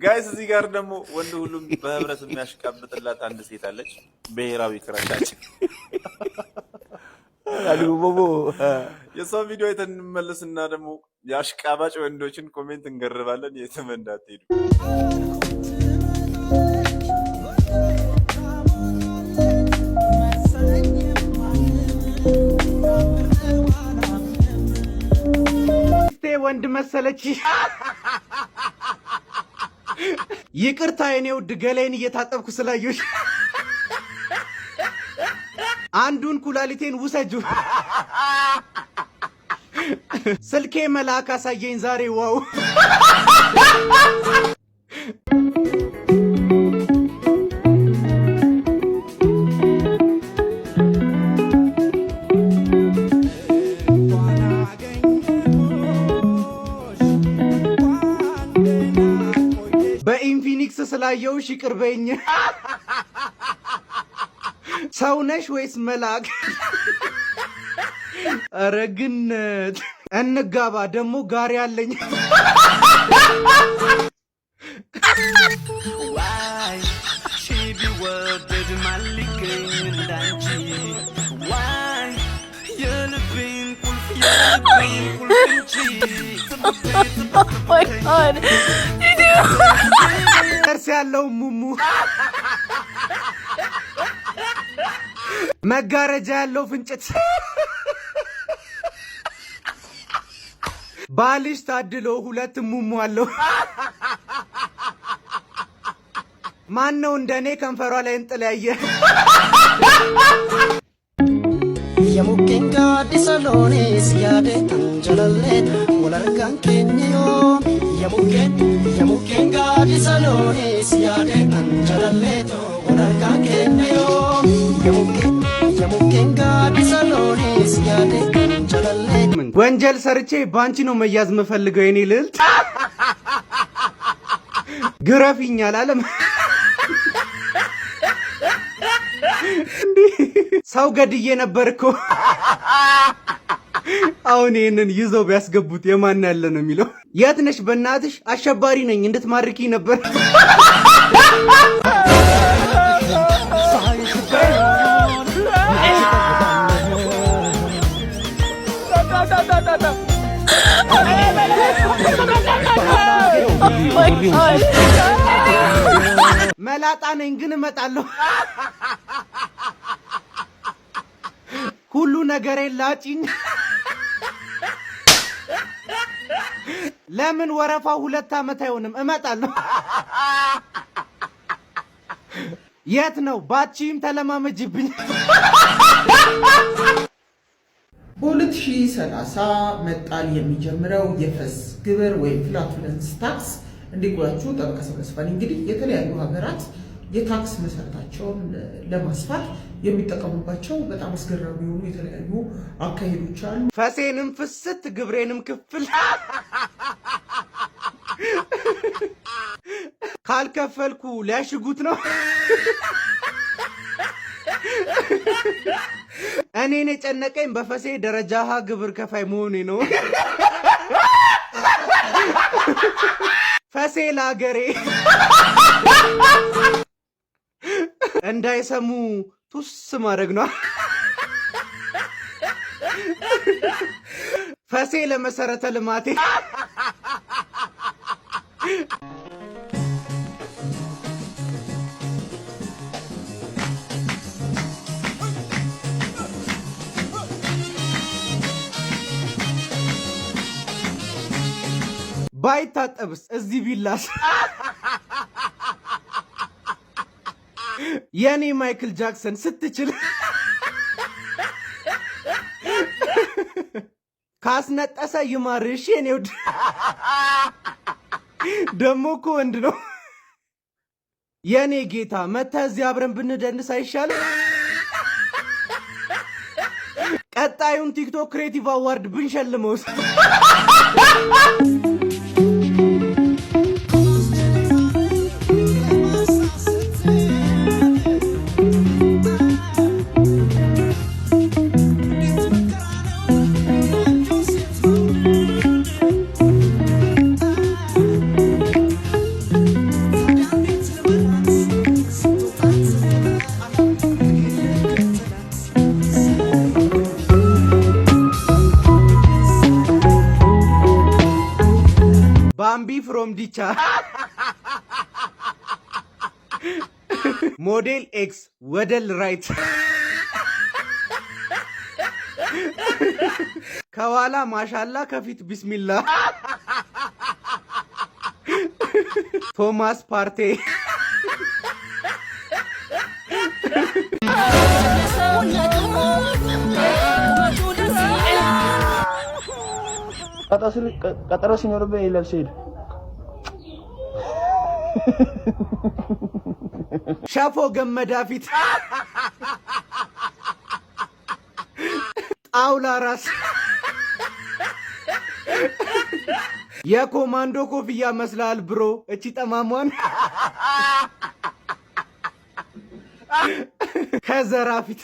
ጋይስ እዚህ ጋር ደግሞ ወንድ ሁሉም በህብረት የሚያሽቃብጥላት አንድ ሴት አለች። ብሔራዊ ክራሻችን አሉቦቦ የሰው ቪዲዮ አይተን እንመለስና ደግሞ የአሽቃባጭ ወንዶችን ኮሜንት እንገርባለን። የትም እንዳትሄዱ። ወንድ መሰለች። ይቅርታ የኔ ውድ ገላይን እየታጠብኩ ስላየሽ አንዱን ኩላሊቴን ውሰጁ። ስልኬ መልአክ አሳየኝ ዛሬ ዋው። በኢንፊኒክስ ስላየውሽ ይቅር በይኝ። ሰው ነሽ ወይስ መልአክ? ኧረ ግን እንጋባ ደግሞ ጋሪ አለኝ። እርስ ያለው ሙሙ መጋረጃ ያለው ፍንጭት ባልሽ ታድሎ ሁለት ሙሙ አለው። ማን ነው እንደኔ ከንፈሯ ላይ እንጥል ያየ? የሙኬንጋ ዲሰሎኔ ሲያደ አንጀለሌት ወለርጋን ኬንዮ የሙኬንጋ ዲሰሎኔ ሲያደ አንጀለሌት ወለርጋን ኬንዮ የሙኬንጋ ዲሰሎኔ ሲያደ አንጀለሌት። ወንጀል ሰርቼ ባንቺ ነው መያዝ መፈልገው የኔ ልዕልት። ግረፊኛል አለም ሰው ገድዬ ነበር እኮ። አሁን ይሄንን ይዘው ቢያስገቡት የማን ያለ ነው የሚለው? የት ነሽ በእናትሽ? አሸባሪ ነኝ እንድትማርኪ ነበር። መላጣ ነኝ ግን እመጣለሁ። ሁሉ ነገር ላጭኝ። ለምን ወረፋ 2 ዓመት አይሆንም? እመጣለሁ። የት ነው? ባቺም ተለማመጅብኝ። በ2030 መጣል የሚጀምረው የፈስ ግብር ወይም ፍላቱለንስ ታክስ እንዲቆያችሁ ጠበቃ ሰበስፋል። እንግዲህ የተለያዩ ሀገራት የታክስ መሰረታቸውን ለማስፋት የሚጠቀሙባቸው በጣም አስገራሚ የሆኑ የተለያዩ አካሄዶች አሉ። ፈሴንም ፍስት ግብሬንም ክፍል ካልከፈልኩ ሊያሽጉት ነው። እኔን የጨነቀኝ በፈሴ ደረጃ ሀ ግብር ከፋይ መሆኔ ነው። ፈሴ ለአገሬ እንዳይሰሙ ቱስ ማድረግ ነው። ፈሴ ለመሰረተ ልማቴ ባይታጠብስ እዚህ ቢላስ የኔ ማይክል ጃክሰን ስትችል ካስነጠሰ ይማርሽ የኔ ውድ። ደሞ እኮ ወንድ ነው የኔ ጌታ። መተህ እዚህ አብረን ብንደንስ አይሻልም? ቀጣዩን ቲክቶክ ክሬቲቭ አዋርድ ብንሸልመውስ? ኮምዲቻ ሞዴል ኤክስ ወደል ራይት ከኋላ ማሻላ ከፊት ቢስሚላ ቶማስ ፓርቴ ቀጠሮ ሲኖርብህ ለብሰህ ሄድ። ሻፎ ገመዳ ፊት ጣውላ ራስ የኮማንዶ ኮፍያ መስላል ብሮ እቺ ጠማሟን ከዘራ ፊት